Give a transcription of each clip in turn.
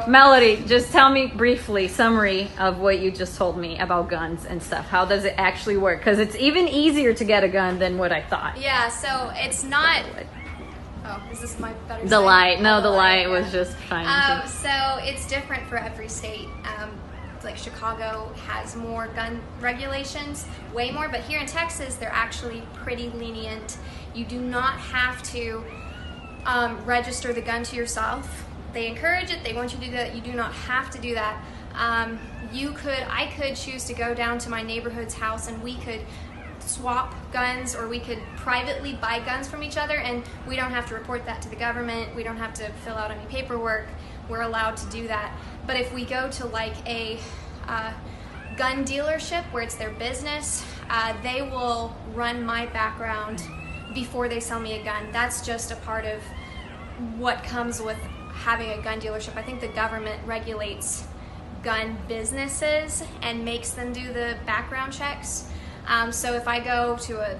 Melody, just tell me briefly, summary of what you just told me about guns and stuff. How does it actually work? Because it's even easier to get a gun than what I thought. Yeah, so it's not... Oh, is this my better The side? light. No, Oh, the light yeah. was just fine. So it's different for every state. Like Chicago has more gun regulations, way more, but here in Texas, they're actually pretty lenient. You do not have to register the gun to yourself. They encourage it, they want you to do that. You do not have to do that. I could choose to go down to my neighborhood's house and we could swap guns, or we could privately buy guns from each other, and we don't have to report that to the government. We don't have to fill out any paperwork. We're allowed to do that. But if we go to like a gun dealership where it's their business, they will run my background before they sell me a gun. That's just a part of what comes with having a gun dealership. I think the government regulates gun businesses and makes them do the background checks. So if I go to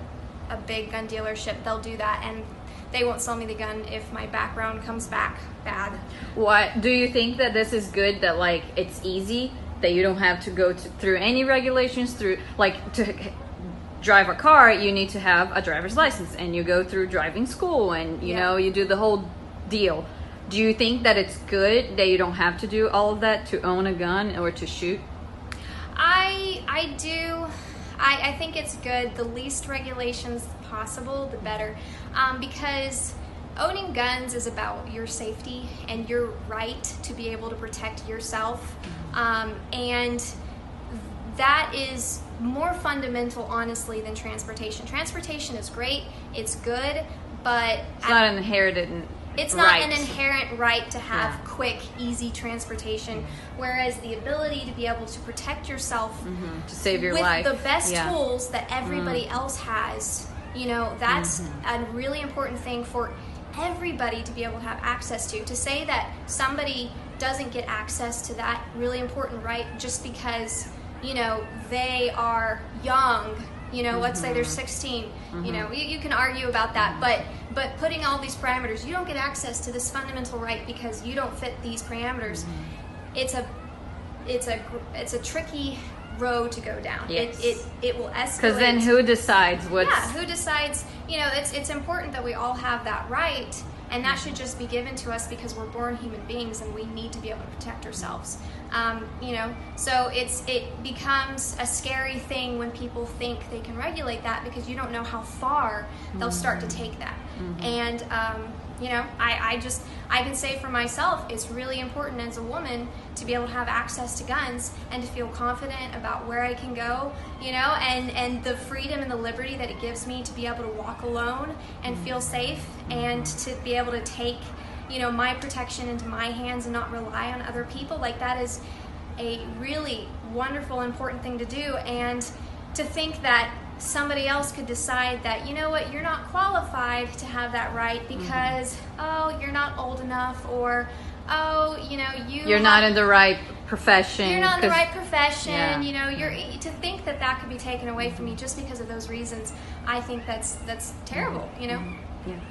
a big gun dealership, they'll do that, and they won't sell me the gun if my background comes back bad. What do you think that this is good, that like it's easy, that you don't have to go through any regulations, through like to drive a car you need to have a driver's license, and you go through driving school, and you know, you do the whole deal. Do you think that it's good that you don't have to do all of that to own a gun or to shoot? I do. I think it's good. The least regulations possible, the better. Because owning guns is about your safety and your right to be able to protect yourself. And that is more fundamental, honestly, than transportation. Transportation is great. It's good, but It's not an inherited it's right. not an inherent right to have quick, easy transportation, whereas the ability to be able to protect yourself to save your with life. the best tools that everybody else has, you know, that's a really important thing for everybody to be able to have access to. To say that somebody doesn't get access to that really important right just because, you know, they are young, you know, let's say they're 16, you know, you can argue about that, but putting all these parameters, you don't get access to this fundamental right because you don't fit these parameters. It's a tricky road to go down. Yes. It will escalate. Because then who decides what's... Yeah, who decides, you know, it's important that we all have that right, and that should just be given to us because we're born human beings and we need to be able to protect ourselves. You know, so it becomes a scary thing when people think they can regulate that because you don't know how far they'll start to take that. And you know, I can say for myself, it's really important as a woman to be able to have access to guns and to feel confident about where I can go, you know, and the freedom and the liberty that it gives me to be able to walk alone and feel safe, and to be able to take, you know, my protection into my hands and not rely on other people. Like, that is a really wonderful, important thing to do. And to think that somebody else could decide that, you know what, you're not qualified to have that right because, oh, you're not old enough, or, oh, you know, you're not in the right profession. You're not in the right profession, you know, to think that that could be taken away from you just because of those reasons, I think that's terrible, you know? Yeah.